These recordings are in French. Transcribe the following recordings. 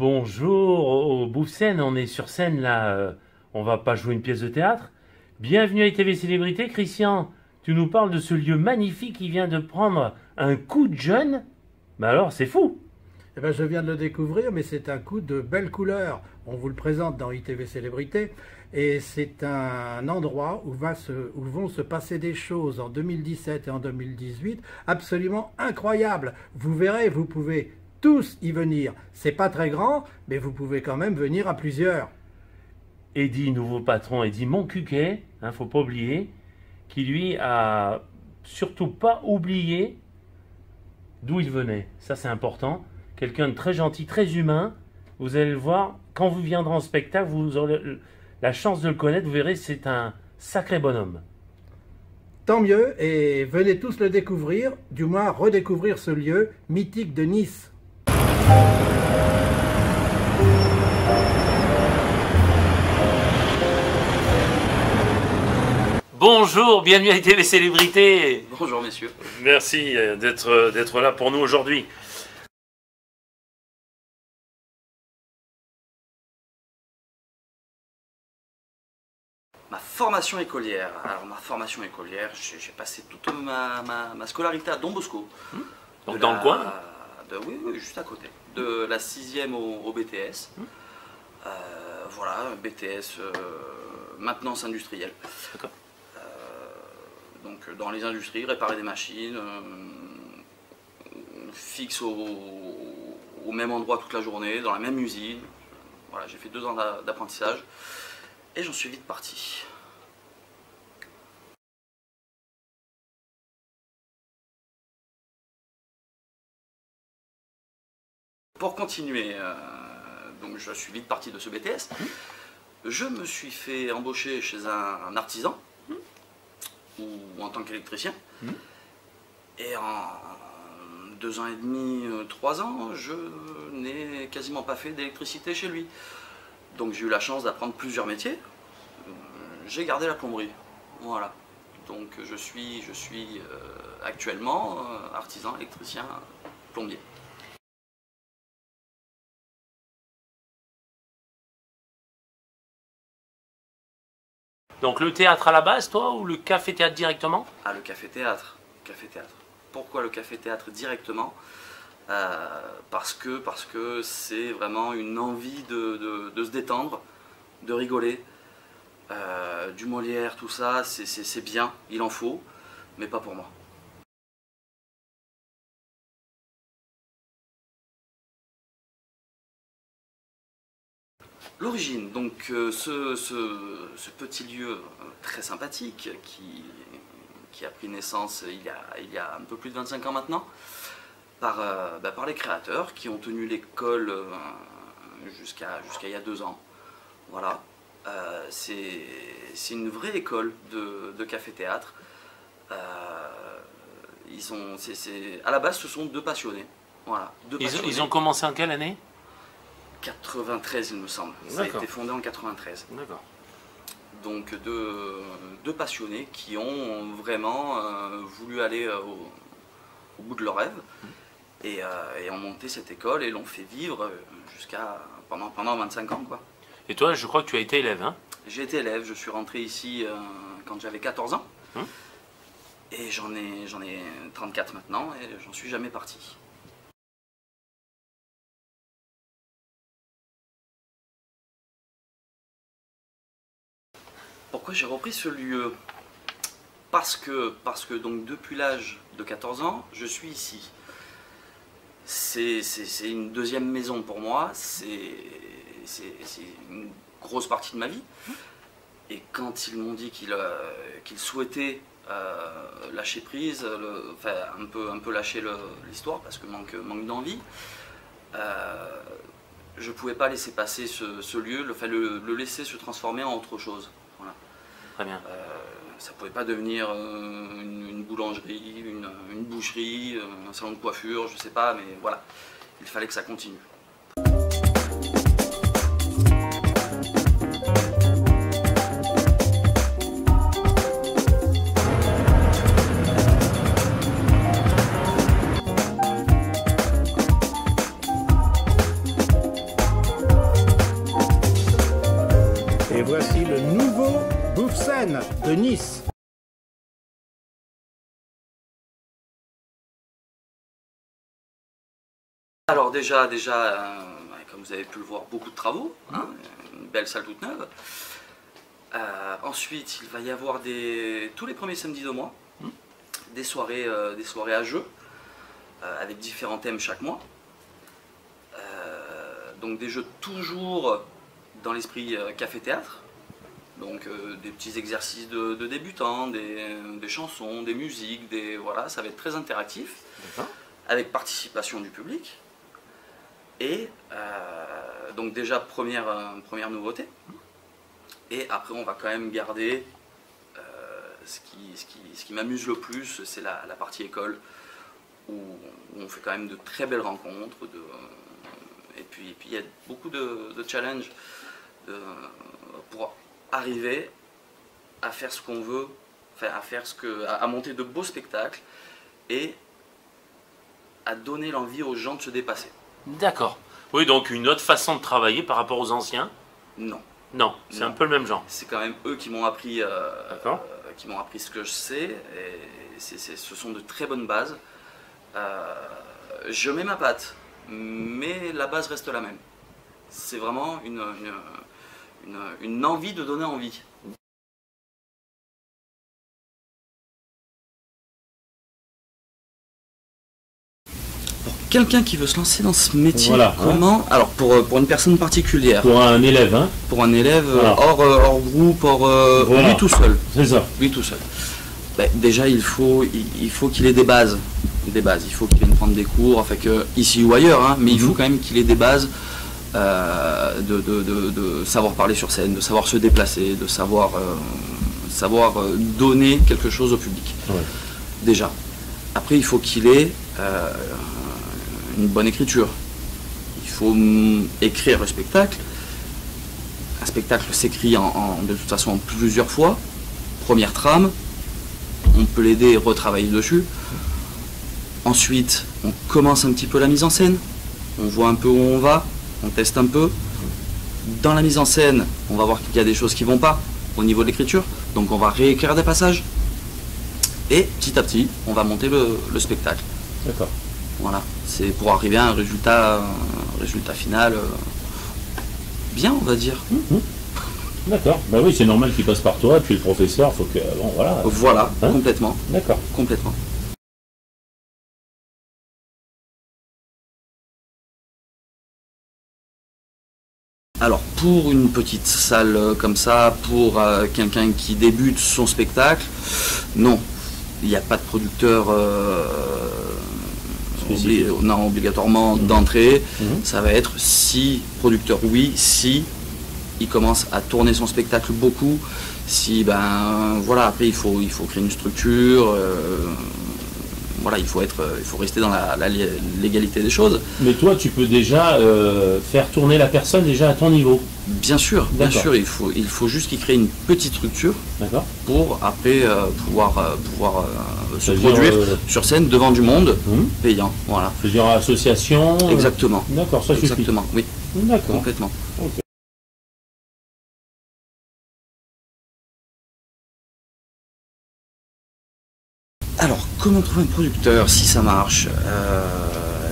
Bonjour, au bout de scène, on est sur scène là, on va pas jouer une pièce de théâtre. Bienvenue à ITV Célébrité, Christian, tu nous parles de ce lieu magnifique qui vient de prendre un coup de jeune. Bah alors, c'est fou. Eh ben, je viens de le découvrir, mais c'est un coup de belle couleur. On vous le présente dans ITV Célébrité. Et c'est un endroit où vont se passer des choses en 2017 et en 2018 absolument incroyables. Vous verrez, vous pouvez tous y venir. C'est pas très grand, mais vous pouvez quand même venir à plusieurs. Eddie, nouveau patron, Eddie Moncuquet, faut pas oublier, qui lui a surtout pas oublié d'où il venait. Ça, c'est important. Quelqu'un de très gentil, très humain. Vous allez le voir, quand vous viendrez en spectacle, vous aurez la chance de le connaître. Vous verrez, c'est un sacré bonhomme. Tant mieux, et venez tous le découvrir, du moins redécouvrir ce lieu mythique de Nice. Bonjour, bienvenue à ITV Célébrité. Bonjour messieurs. Merci d'être là pour nous aujourd'hui. Ma formation écolière. Alors ma formation écolière, j'ai passé toute ma scolarité à Don Bosco. Donc dans le coin oui, juste à côté. De la 6e au BTS. Voilà, BTS maintenance industrielle. D'accord. Donc dans les industries, réparer des machines, fixe au même endroit toute la journée, dans la même usine. Voilà, j'ai fait 2 ans d'apprentissage et j'en suis vite parti. Pour continuer, donc je suis vite parti de ce BTS. Je me suis fait embaucher chez un artisan, ou en tant qu'électricien. Et en 2 ans et demi, 3 ans, je n'ai quasiment pas fait d'électricité chez lui. Donc j'ai eu la chance d'apprendre plusieurs métiers. J'ai gardé la plomberie. Voilà. Donc je suis actuellement artisan, électricien, plombier. Donc le théâtre à la base, toi, ou le café-théâtre directement? Ah, le café-théâtre. Café-théâtre. Pourquoi le café-théâtre directement? Parce que c'est vraiment une envie de se détendre, de rigoler. Du Molière, tout ça, c'est bien, il en faut, mais pas pour moi. L'origine, donc ce petit lieu très sympathique qui a pris naissance il y a un peu plus de 25 ans maintenant, par les créateurs qui ont tenu l'école jusqu'à il y a 2 ans. Voilà, c'est une vraie école de café-théâtre. À la base, ce sont 2 passionnés. Voilà, Ils ont commencé en quelle année? 93 il me semble, ça a été fondé en 93. D'accord. Donc deux passionnés qui ont vraiment voulu aller au bout de leur rêve et ont monté cette école et l'ont fait vivre pendant 25 ans, quoi. Et toi, je crois que tu as été élève, hein? J'ai été élève, je suis rentré ici quand j'avais 14 ans et j'en ai 34 maintenant et j'en suis jamais parti. Pourquoi j'ai repris ce lieu? Parce que donc depuis l'âge de 14 ans, je suis ici. C'est une deuxième maison pour moi, c'est une grosse partie de ma vie. Et quand ils m'ont dit qu'ils souhaitaient lâcher prise, un peu lâcher l'histoire parce que manque d'envie, je ne pouvais pas laisser passer ce lieu, le laisser se transformer en autre chose. Voilà. Très bien. Ça ne pouvait pas devenir une boulangerie, une boucherie, un salon de coiffure, je ne sais pas, mais voilà, il fallait que ça continue. Alors déjà, comme vous avez pu le voir, beaucoup de travaux, hein, une belle salle toute neuve. Ensuite, il va y avoir tous les premiers samedis de mois, des soirées à jeux, avec différents thèmes chaque mois. Donc des jeux toujours dans l'esprit café-théâtre, donc des petits exercices de débutants, des chansons, des musiques, voilà, ça va être très interactif, avec participation du public. Et donc déjà première nouveauté. Et après on va quand même garder ce qui m'amuse le plus, c'est la partie école, où on fait quand même de très belles rencontres. Et puis il y a beaucoup de challenges pour arriver à faire ce qu'on veut, à monter de beaux spectacles et à donner l'envie aux gens de se dépasser. D'accord. Oui, donc une autre façon de travailler par rapport aux anciens? Non. Non, c'est un peu le même genre. C'est quand même eux qui m'ont appris, ce que je sais. Et ce sont de très bonnes bases. Je mets ma patte, mais la base reste la même. C'est vraiment une envie de donner envie. Quelqu'un qui veut se lancer dans ce métier, voilà, comment? Alors pour une personne particulière. Pour un élève, hein? Pour un élève, voilà. hors groupe, voilà. Lui tout seul. C'est ça. Lui tout seul. Déjà il faut qu'il ait des bases. Il faut qu'il vienne prendre des cours, enfin que ici ou ailleurs, hein, mais il faut quand même qu'il ait des bases de savoir parler sur scène, de savoir se déplacer, de savoir donner quelque chose au public. Ouais. Déjà. Après il faut qu'il ait une bonne écriture. Il faut écrire le spectacle. Un spectacle s'écrit de toute façon en plusieurs fois. Première trame, on peut l'aider et retravailler dessus. Ensuite, on commence un petit peu la mise en scène. On voit un peu où on va, on teste un peu. Dans la mise en scène, on va voir qu'il y a des choses qui ne vont pas au niveau de l'écriture. Donc on va réécrire des passages. Et petit à petit, on va monter le spectacle. D'accord. Voilà, c'est pour arriver à un résultat final bien, on va dire. D'accord. Bah oui, c'est normal qu'il passe par toi, tu es le professeur, faut que... Bon, voilà. Voilà, hein? Complètement. D'accord. Complètement. Alors, pour une petite salle comme ça, pour quelqu'un qui débute son spectacle, non. Il n'y a pas de producteur obligatoirement d'entrée. Ça va être si producteur, oui, si il commence à tourner son spectacle beaucoup, si après il faut créer une structure, voilà, il faut rester dans la légalité des choses. Mais toi tu peux déjà faire tourner la personne déjà à ton niveau. Bien sûr, il faut juste qu'il crée une petite structure pour après pouvoir se produire sur scène devant du monde payant. Voilà. C'est-à-dire association. Exactement. D'accord, ça suffit. Exactement, oui. D'accord. Complètement. Okay. Alors, comment trouver un producteur si ça marche?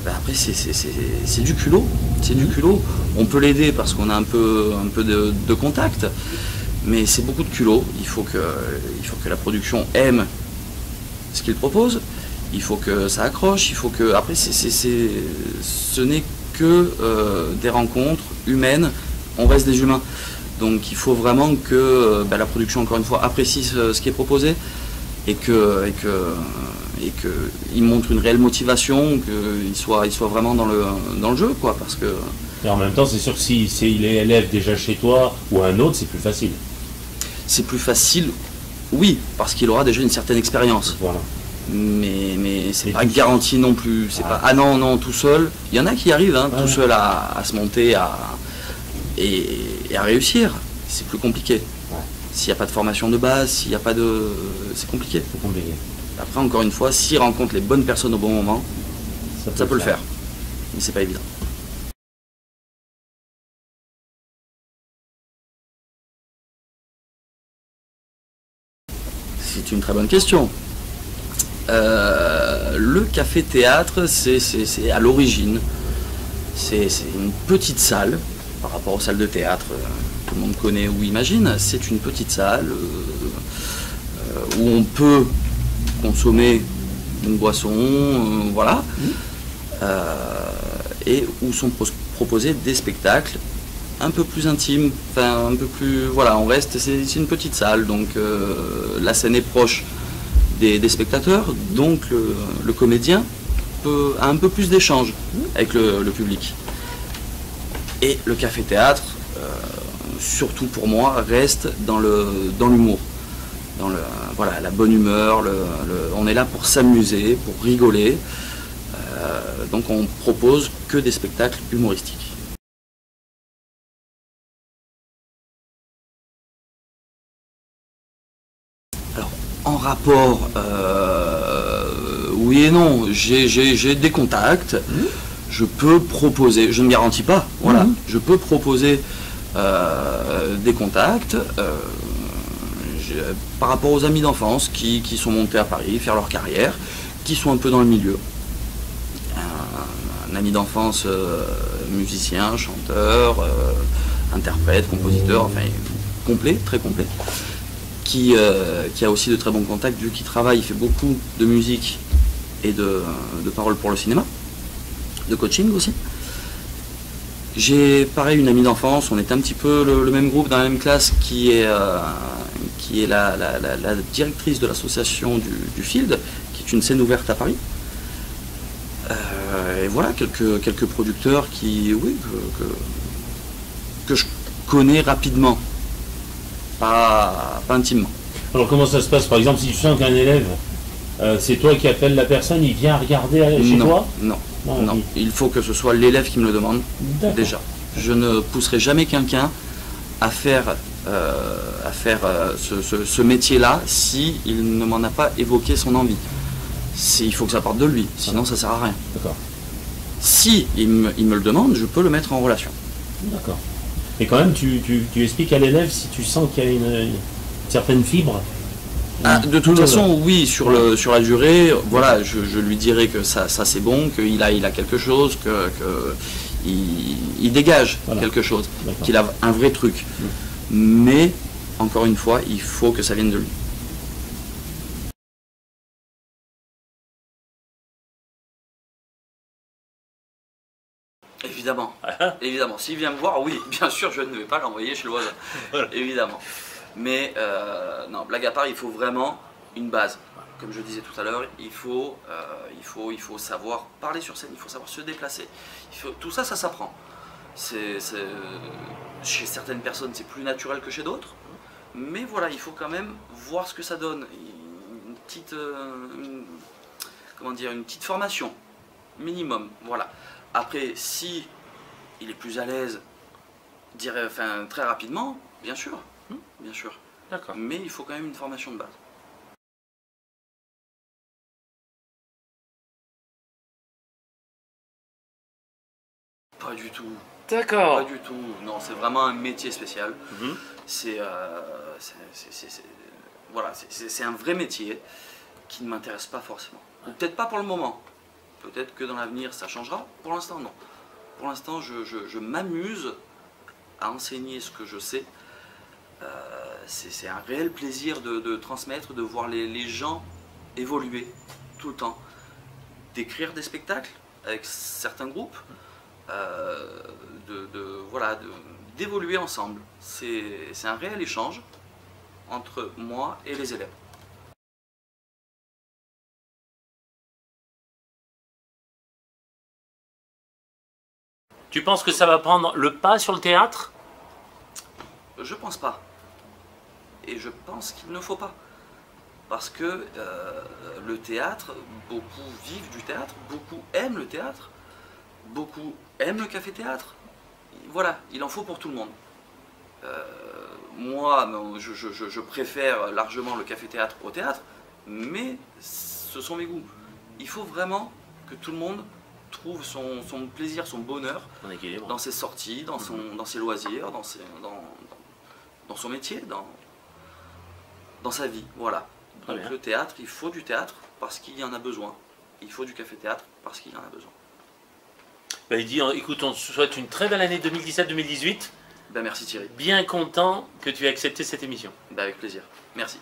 Après, c'est du culot. C'est du culot. On peut l'aider parce qu'on a un peu de contact, mais c'est beaucoup de culot. Il faut que la production aime ce qu'il propose. Il faut que ça accroche. Il faut que après, ce n'est que des rencontres humaines. On reste des humains. Donc, il faut vraiment que la production, encore une fois, apprécie ce qui est proposé. Et qu'il montre une réelle motivation, qu'il soit vraiment dans le jeu, quoi, parce que... Et en même temps, c'est sûr que s'il est élève déjà chez toi ou un autre, c'est plus facile. C'est plus facile, oui, parce qu'il aura déjà une certaine expérience. Voilà. Mais c'est pas garanti non plus. C'est pas non, tout seul. Il y en a qui arrivent tout seul à se monter et à réussir. C'est plus compliqué. S'il n'y a pas de formation de base, s'il n'y a pas de... C'est compliqué. C'est compliqué. Après, encore une fois, s'il rencontre les bonnes personnes au bon moment, ça peut le faire. Mais c'est pas évident. C'est une très bonne question. Le café-théâtre, c'est à l'origine. C'est une petite salle par rapport aux salles de théâtre. Tout le monde connaît ou imagine. C'est une petite salle où on peut consommer une boisson, voilà, et où sont proposés des spectacles un peu plus intimes, enfin un peu plus, voilà, on reste, c'est une petite salle, donc la scène est proche des spectateurs, donc le comédien a un peu plus d'échange avec le public. Et le café-théâtre, surtout pour moi, reste dans l'humour, dans voilà, la bonne humeur, on est là pour s'amuser, pour rigoler, donc on propose que des spectacles humoristiques. Alors, en rapport, oui et non, j'ai des contacts, je peux proposer, je ne garantis pas, voilà, je peux proposer des contacts par rapport aux amis d'enfance qui sont montés à Paris, faire leur carrière, qui sont un peu dans le milieu. Un ami d'enfance, musicien, chanteur, interprète, compositeur, enfin complet, très complet, qui a aussi de très bons contacts, vu qu'il travaille, il fait beaucoup de musique et de paroles pour le cinéma, de coaching aussi. J'ai pareil une amie d'enfance, on est un petit peu le même groupe dans la même classe, qui est la directrice de l'association du Field, qui est une scène ouverte à Paris. Et voilà, quelques producteurs qui, oui, que je connais rapidement, pas intimement. Alors comment ça se passe? Par exemple, si tu sens qu'un élève, c'est toi qui appelles la personne, il vient regarder chez toi? Non. Il faut que ce soit l'élève qui me le demande, déjà. Je ne pousserai jamais quelqu'un à faire ce métier-là si il ne m'en a pas évoqué son envie. Il faut que ça parte de lui, sinon ça sert à rien. D'accord. Si il me le demande, je peux le mettre en relation. D'accord. Et quand même, tu expliques à l'élève si tu sens qu'il y a une certaine fibre. De toute façon, oui, sur la durée, voilà, je lui dirai que ça c'est bon, qu'il a quelque chose, il dégage quelque chose, qu'il a un vrai truc. Mais, encore une fois, il faut que ça vienne de lui. Évidemment, évidemment. S'il vient me voir, oui, bien sûr, je ne vais pas l'envoyer chez le voisin, évidemment. Mais non, blague à part, il faut vraiment une base. Comme je disais tout à l'heure, il faut savoir parler sur scène, il faut savoir se déplacer. Tout ça, ça s'apprend. Chez certaines personnes, c'est plus naturel que chez d'autres. Mais voilà, il faut quand même voir ce que ça donne. Une petite formation, minimum, voilà. Après, si il est plus à l'aise, très rapidement, bien sûr. Bien sûr. D'accord. Mais il faut quand même une formation de base. Pas du tout. D'accord. Pas du tout. Non, c'est vraiment un métier spécial. Voilà, c'est un vrai métier qui ne m'intéresse pas forcément. Ou peut-être pas pour le moment. Peut-être que dans l'avenir ça changera. Pour l'instant, non. Pour l'instant, je m'amuse à enseigner ce que je sais. C'est un réel plaisir de transmettre, de voir les gens évoluer tout le temps. D'écrire des spectacles avec certains groupes, d'évoluer ensemble. C'est un réel échange entre moi et les élèves. Tu penses que ça va prendre le pas sur le théâtre? Je pense pas. Et je pense qu'il ne faut pas. Parce que le théâtre, beaucoup vivent du théâtre, beaucoup aiment le théâtre, beaucoup aiment le café-théâtre. Voilà, il en faut pour tout le monde. Moi, je préfère largement le café-théâtre au théâtre, mais ce sont mes goûts. Il faut vraiment que tout le monde trouve son plaisir, son bonheur dans ses sorties, dans ses loisirs, dans son métier, dans sa vie. Voilà. Donc le théâtre, il faut du théâtre parce qu'il y en a besoin. Il faut du café-théâtre parce qu'il y en a besoin. Il dit, écoute, on te souhaite une très belle année 2017-2018. Ben, merci Thierry. Bien content que tu aies accepté cette émission. Ben, avec plaisir. Merci.